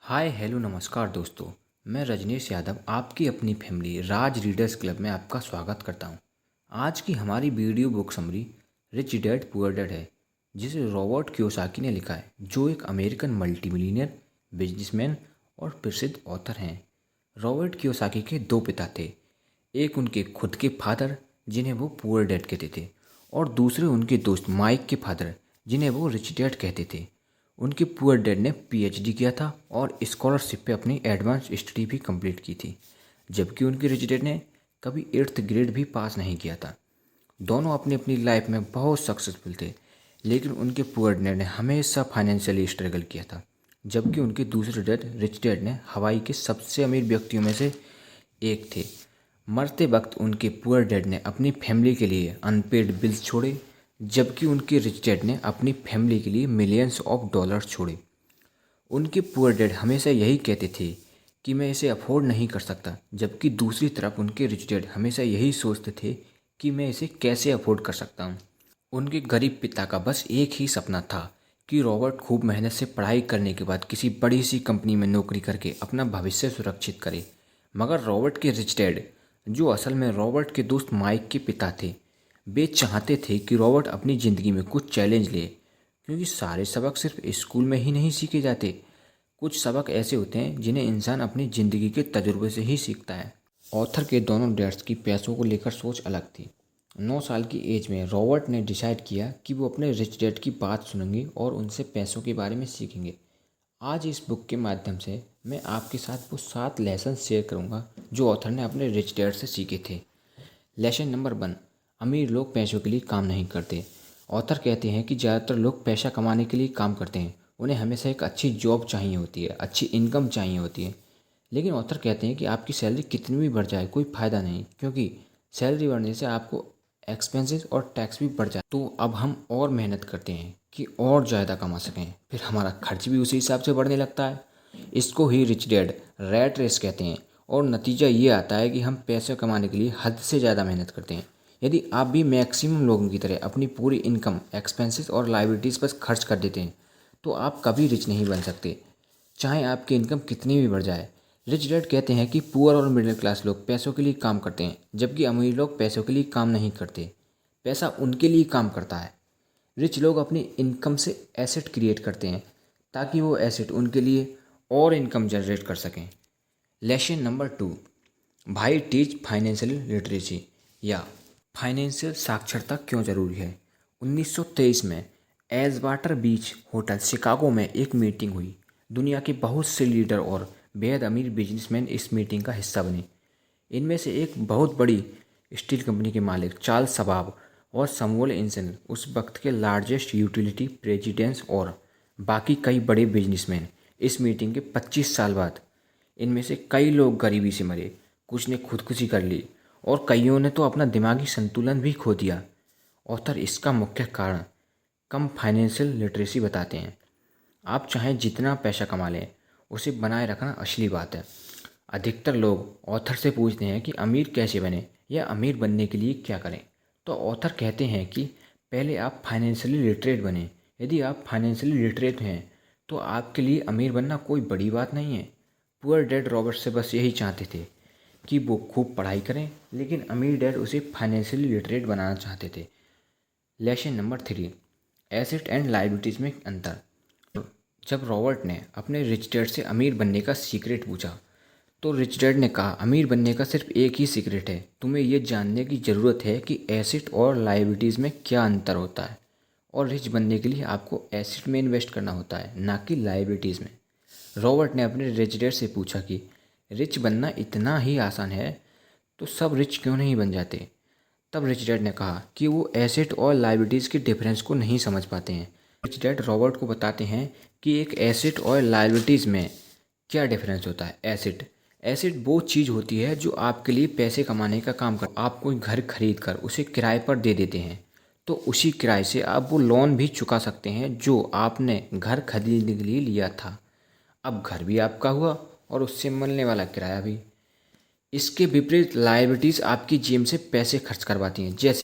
Hi hello नमस्कार दोस्तों। मैं रजनीश यादव आपकी अपनी फैमिली राज रीडर्स क्लब में आपका स्वागत करता हूं। आज की हमारी video book summary rich dad poor dad है, जिसे रॉबर्ट कियोसाकी ने लिखा है, जो एक अमेरिकन मल्टीमिलियनियर बिजनेसमैन और प्रसिद्ध ऑथर हैं। रॉबर्ट कियोसाकी के दो पिता थे। एक उनके खुद के फादर, जिन्हें वो पुअर डैड कहते थे, और दूसरे उनके दोस्त माइक के फादर, जिन्हें वो रिच डैड कहते थे। उनके पुअर डैड ने पीएचडी किया था और स्कॉलरशिप पे अपनी एडवांस स्टडी भी कंप्लीट की थी, जबकि उनके रिच डैड ने कभी 8th ग्रेड भी पास नहीं किया था। दोनों अपनी अपनी लाइफ में बहुत सक्सेसफुल थे, लेकिन उनके पुअर डैड ने हमेशा फाइनेंशियली स्ट्रगल किया था, जबकि उनके दूसरे डैड रिच डैड ने हवाई के सबसे अमीर व्यक्तियों में से एक थे। मरते वक्त उनके पुअर डैड ने अपनी फैमिली के लिए अनपेड बिल्स छोड़े, जबकि उनके रिच डैड ने अपनी फैमिली के लिए मिलियंस ऑफ डॉलर्स छोड़े। उनके पुअर डैड हमेशा यही कहते थे कि मैं इसे अफोर्ड नहीं कर सकता, जबकि दूसरी तरफ उनके रिच डैड हमेशा यही सोचते थे कि मैं इसे कैसे अफोर्ड कर सकता हूँ। उनके गरीब पिता का बस एक ही सपना था कि रॉबर्ट खूब मेहनत से पढ़ाई करने के बाद किसी बड़ी सी कंपनी में नौकरी करके अपना भविष्य सुरक्षित करे। मगर रॉबर्ट के रिच डैड, जो असल में रॉबर्ट के दोस्त माइक के पिता थे, वे चाहते थे कि रॉबर्ट अपनी ज़िंदगी में कुछ चैलेंज ले, क्योंकि सारे सबक सिर्फ स्कूल में ही नहीं सीखे जाते। कुछ सबक ऐसे होते हैं जिन्हें इंसान अपनी ज़िंदगी के तजुर्बे से ही सीखता है। ऑथर के दोनों डैड्स की पैसों को लेकर सोच अलग थी। 9 साल की एज में रॉबर्ट ने डिसाइड किया कि वो अपने रिच डैड की बात सुनेंगे और उनसे पैसों के बारे में सीखेंगे। आज इस बुक के माध्यम से मैं आपके साथ वो 7 लेसन शेयर करूँगा जो ऑथर ने अपने रिच डैड से सीखे थे। लेसन नंबर 1, अमीर लोग पैसों के लिए काम नहीं करते। ऑथर कहते हैं कि ज़्यादातर लोग पैसा कमाने के लिए काम करते हैं। उन्हें हमेशा एक अच्छी जॉब चाहिए होती है, अच्छी इनकम चाहिए होती है। लेकिन ऑथर कहते हैं कि आपकी सैलरी कितनी भी बढ़ जाए कोई फ़ायदा नहीं, क्योंकि सैलरी बढ़ने से आपको एक्सपेंसेस और टैक्स भी बढ़ जाए। तो अब हम और मेहनत करते हैं कि और ज़्यादा कमा सकें, फिर हमारा खर्च भी उसी हिसाब से बढ़ने लगता है। इसको ही रिच डैड रैट रेस कहते हैं, और नतीजा ये आता है कि हम पैसे कमाने के लिए हद से ज़्यादा मेहनत करते हैं। यदि आप भी मैक्सिमम लोगों की तरह अपनी पूरी इनकम एक्सपेंसेस और लाइबिलिटीज़ पर खर्च कर देते हैं, तो आप कभी रिच नहीं बन सकते, चाहे आपकी इनकम कितनी भी बढ़ जाए। रिच डैड कहते हैं कि पुअर और मिडिल क्लास लोग पैसों के लिए काम करते हैं, जबकि अमीर लोग पैसों के लिए काम नहीं करते। पैसा उनके लिए काम करता है। रिच लोग अपनी इनकम से एसेट क्रिएट करते हैं, ताकि वो एसेट उनके लिए और इनकम जनरेट कर सकें। लेसन नंबर 2, भाई टीच फाइनेंशियल लिटरेसी, या फाइनेंशियल साक्षरता क्यों ज़रूरी है। 1923 में एजवाटर बीच होटल शिकागो में एक मीटिंग हुई। दुनिया के बहुत से लीडर और बेहद अमीर बिजनेसमैन इस मीटिंग का हिस्सा बने। इनमें से एक बहुत बड़ी स्टील कंपनी के मालिक चार्ल्स शवाब और समुअल इन्सन, उस वक्त के लार्जेस्ट यूटिलिटी प्रेसिडेंट्स, और बाकी कई बड़े बिजनेसमैन। इस मीटिंग के 25 साल बाद इनमें से कई लोग गरीबी से मरे, कुछ ने खुदकुशी कर ली, और कईयों ने तो अपना दिमागी संतुलन भी खो दिया। ऑथर इसका मुख्य कारण कम फाइनेंशियल लिटरेसी बताते हैं। आप चाहे जितना पैसा कमा लें, उसे बनाए रखना असली बात है। अधिकतर लोग ऑथर से पूछते हैं कि अमीर कैसे बने या अमीर बनने के लिए क्या करें। तो ऑथर कहते हैं कि पहले आप फाइनेंशियली लिटरेट बने। यदि आप फाइनेंशियली लिटरेट हैं तो आपके लिए अमीर बनना कोई बड़ी बात नहीं है। पुअर डैड रॉबर्ट से बस यही चाहते थे कि वो खूब पढ़ाई करें, लेकिन अमीर डैड उसे फाइनेंशियली लिटरेट बनाना चाहते थे। Lesson number 3, asset and liabilities में अंतर। जब रॉबर्ट ने अपने रिच डैड से अमीर बनने का सीक्रेट पूछा, तो रिच डैड ने कहा, अमीर बनने का सिर्फ एक ही सीक्रेट है, तुम्हें यह जानने की ज़रूरत है कि एसेट और लायबिलिटीज़ में क्या अंतर होता है। और रिच बनने के लिए आपको एसेट में इन्वेस्ट करना होता है, ना कि लायबिलिटीज़ में। रॉबर्ट ने अपने रिच डैड से पूछा कि रिच बनना इतना ही आसान है तो सब रिच क्यों नहीं बन जाते। तब रिच डैड ने कहा कि वो एसेट और लायबिलिटीज़ के डिफरेंस को नहीं समझ पाते हैं। रिच डैड रॉबर्ट को बताते हैं कि एक एसेट और लायबिलिटीज़ में क्या डिफरेंस होता है। एसेट वो चीज़ होती है जो आपके लिए पैसे कमाने का काम कर। आप कोई घर खरीद कर उसे किराए पर दे देते हैं, तो उसी किराए से आप वो लोन भी चुका सकते हैं जो आपने घर खरीदने के लिए लिया था। अब घर भी आपका हुआ और उससे मिलने वाला किराया भी। इसके विपरीत लायबिलिटीज़ आपकी जेब से पैसे खर्च करवाती हैं, जैसे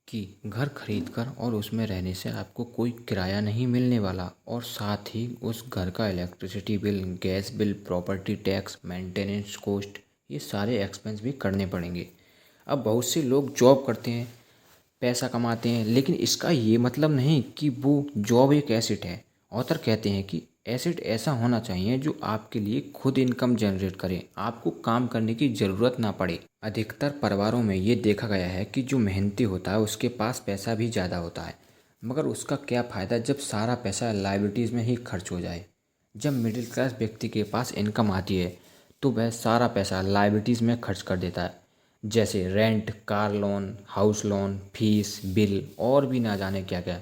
कि घर खरीदकर और उसमें रहने से आपको कोई किराया नहीं मिलने वाला और साथ ही उस घर का electricity bill, gas bill, property tax, maintenance cost, ये सारे एक्सपेंस भी करने पड़ेंगे। अब बहुत से लोग जॉब करते हैं, पैसा कमाते हैं, लेकिन इसका ये मतलब नहीं कि वो जॉब एक एसेट है। ऑथर कहते हैं कि एसेट ऐसा होना चाहिए जो आपके लिए खुद इनकम जनरेट करे, आपको काम करने की ज़रूरत ना पड़े। अधिकतर परिवारों में ये देखा गया है कि जो मेहनती होता है उसके पास पैसा भी ज़्यादा होता है, मगर उसका क्या फ़ायदा जब सारा पैसा लाइबिलिटीज़ में ही खर्च हो जाए। जब मिडिल क्लास व्यक्ति के पास इनकम आती है तो वह सारा पैसा लाइबिलिटीज़ में खर्च कर देता है, जैसे rent, car loan, house loan, fees, bill और भी ना जाने क्या क्या।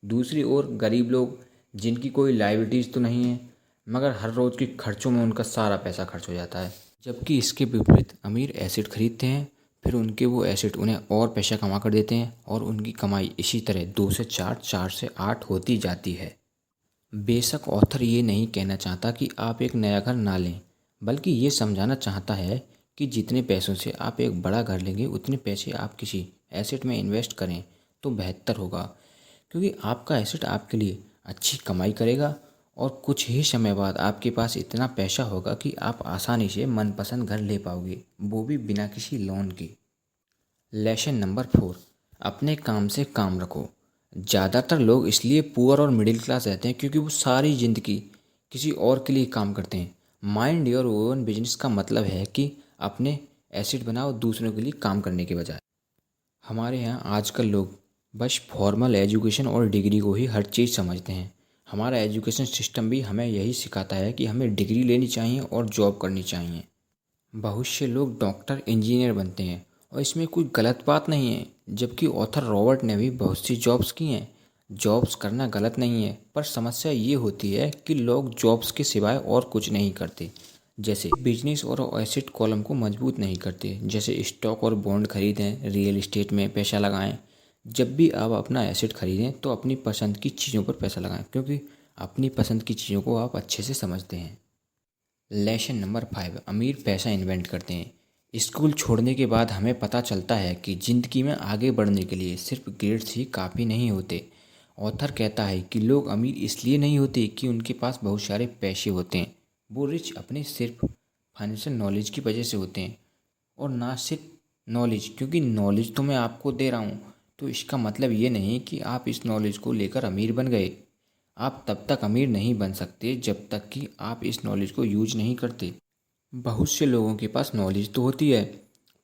दूसरी ओर गरीब लोग जिनकी कोई लाइबिलिटीज़ तो नहीं है, मगर हर रोज़ के खर्चों में उनका सारा पैसा खर्च हो जाता है। जबकि इसके विपरीत अमीर एसेट खरीदते हैं, फिर उनके वो एसेट उन्हें और पैसा कमा कर देते हैं और उनकी कमाई इसी तरह 2 से 4, 4 से 8 होती जाती है। बेशक ऑथर ये नहीं कहना चाहता कि आप एक नया घर ना लें, बल्कि ये समझाना चाहता है कि जितने पैसों से आप एक बड़ा घर लेंगे उतने पैसे आप किसी एसेट में इन्वेस्ट करें तो बेहतर होगा, क्योंकि आपका एसेट आपके लिए अच्छी कमाई करेगा और कुछ ही समय बाद आपके पास इतना पैसा होगा कि आप आसानी से मनपसंद घर ले पाओगे, वो भी बिना किसी लोन के। लेसन नंबर 4, अपने काम से काम रखो। ज़्यादातर लोग इसलिए पुअर और मिडिल क्लास रहते हैं क्योंकि वो सारी ज़िंदगी किसी और के लिए काम करते हैं। माइंड योर ओन बिजनेस का मतलब है कि अपने एसेट बनाओ दूसरों के लिए काम करने के बजाय। हमारे यहाँ आजकल लोग बस फॉर्मल एजुकेशन और डिग्री को ही हर चीज़ समझते हैं। हमारा एजुकेशन सिस्टम भी हमें यही सिखाता है कि हमें डिग्री लेनी चाहिए और जॉब करनी चाहिए। बहुत से लोग डॉक्टर, इंजीनियर बनते हैं और इसमें कोई गलत बात नहीं है, जबकि ऑथर रॉबर्ट ने भी बहुत सी जॉब्स की हैं। जॉब्स करना गलत नहीं है, पर समस्या ये होती है कि लोग जॉब्स के सिवाय और कुछ नहीं करते, जैसे बिजनेस और एसेट कॉलम को मजबूत नहीं करते, जैसे स्टॉक और बॉन्ड खरीदें, रियल एस्टेट में पैसा लगाएं। जब भी आप अपना एसेट खरीदें तो अपनी पसंद की चीज़ों पर पैसा लगाएं, क्योंकि अपनी पसंद की चीज़ों को आप अच्छे से समझते हैं। लेसन नंबर 5, अमीर पैसा इन्वेंट करते हैं। स्कूल छोड़ने के बाद हमें पता चलता है कि ज़िंदगी में आगे बढ़ने के लिए सिर्फ ग्रेड्स ही काफ़ी नहीं होते। ऑथर कहता है कि लोग अमीर इसलिए नहीं होते कि उनके पास बहुत सारे पैसे होते हैं, वो रिच अपने सिर्फ फाइनेंशियल नॉलेज की वजह से होते हैं। और ना सिर्फ नॉलेज, क्योंकि नॉलेज तो मैं आपको दे रहा हूँ, तो इसका मतलब ये नहीं कि आप इस नॉलेज को लेकर अमीर बन गए। आप तब तक अमीर नहीं बन सकते जब तक कि आप इस नॉलेज को यूज नहीं करते। बहुत से लोगों के पास नॉलेज तो होती है,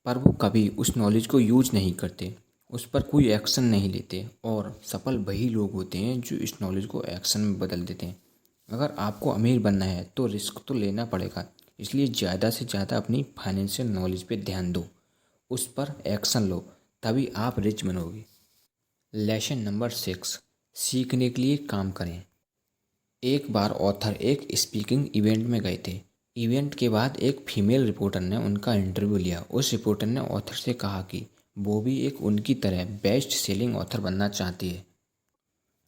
पर वो कभी उस नॉलेज को यूज नहीं करते, उस पर कोई एक्शन नहीं लेते, और सफल वही लोग होते हैं जो इस नॉलेज को एक्शन में बदल देते हैं। अगर आपको अमीर बनना है तो रिस्क तो लेना पड़ेगा, इसलिए ज़्यादा से ज़्यादा अपनी फाइनेंशियल नॉलेज पे ध्यान दो, उस पर एक्शन लो, तभी आप रिच बनोगे। लेसन नंबर 6, सीखने के लिए काम करें। एक बार ऑथर एक स्पीकिंग इवेंट में गए थे। इवेंट के बाद एक फीमेल रिपोर्टर ने उनका इंटरव्यू लिया। उस रिपोर्टर ने ऑथर से कहा कि वो भी एक उनकी तरह बेस्ट सेलिंग ऑथर बनना चाहती है।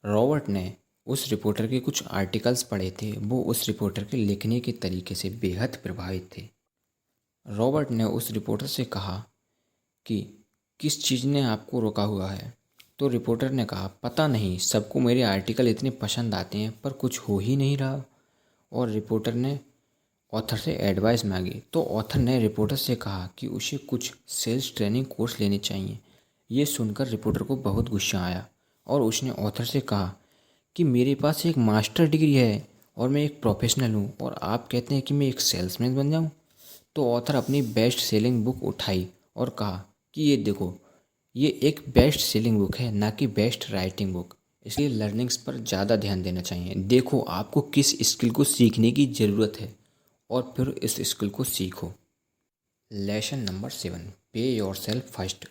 रॉबर्ट ने उस रिपोर्टर के कुछ आर्टिकल्स पढ़े थे। वो उस रिपोर्टर के लिखने के तरीके से बेहद प्रभावित थे। रॉबर्ट ने उस रिपोर्टर से कहा कि किस चीज़ ने आपको रोका हुआ है। तो रिपोर्टर ने कहा, पता नहीं, सबको मेरे आर्टिकल इतने पसंद आते हैं पर कुछ हो ही नहीं रहा। और रिपोर्टर ने ऑथर से एडवाइस मांगी, तो ऑथर ने रिपोर्टर से कहा कि उसे कुछ सेल्स ट्रेनिंग कोर्स लेने चाहिए। ये सुनकर रिपोर्टर को बहुत गुस्सा आया और उसने ऑथर से कहा कि मेरे पास एक मास्टर डिग्री है और मैं एक प्रोफेशनल हूँ, और आप कहते हैं कि मैं एक सेल्समैन बन जाऊँ। तो ऑथर अपनी बेस्ट सेलिंग बुक उठाई और कहा कि ये देखो, ये एक बेस्ट सेलिंग बुक है, ना कि बेस्ट राइटिंग बुक, इसलिए लर्निंग्स पर ज़्यादा ध्यान देना चाहिए। देखो आपको किस स्किल को सीखने की ज़रूरत है और फिर इस स्किल को सीखो। लेसन नंबर 7, पे योरसेल्फ फर्स्ट।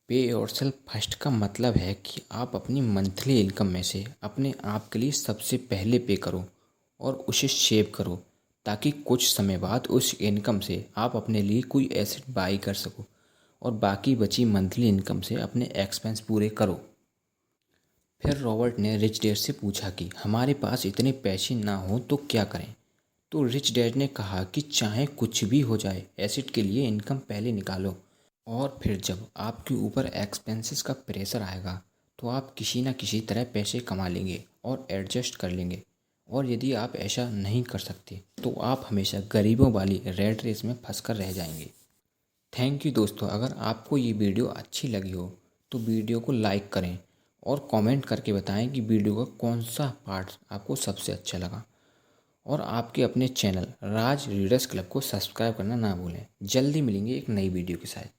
पे योरसेल्फ फर्स्ट का मतलब है कि आप अपनी मंथली इनकम में से अपने आप के लिए सबसे पहले पे करो और उसे सेव करो, ताकि कुछ समय बाद उस इनकम से आप अपने लिए कोई एसेट बाई कर सको और बाकी बची मंथली इनकम से अपने एक्सपेंस पूरे करो। फिर रॉबर्ट ने रिच डैड से पूछा कि हमारे पास इतने पैसे ना हो तो क्या करें। तो रिच डैड ने कहा कि चाहे कुछ भी हो जाए, एसेट के लिए इनकम पहले निकालो। और फिर जब आपके ऊपर एक्सपेंसेस का प्रेशर आएगा तो आप किसी न किसी तरह पैसे कमा लेंगे और एडजस्ट कर लेंगे। और यदि आप ऐसा नहीं कर सकते तो आप हमेशा गरीबों वाली रेट रेस में फंस कर रह जाएंगे। थैंक यू दोस्तों, अगर आपको ये वीडियो अच्छी लगी हो तो वीडियो को लाइक करें और कमेंट करके बताएं कि वीडियो का कौन सा पार्ट आपको सबसे अच्छा लगा। और आपके अपने चैनल राज रीडर्स क्लब को सब्सक्राइब करना ना भूलें। जल्दी मिलेंगे एक नई वीडियो के साथ।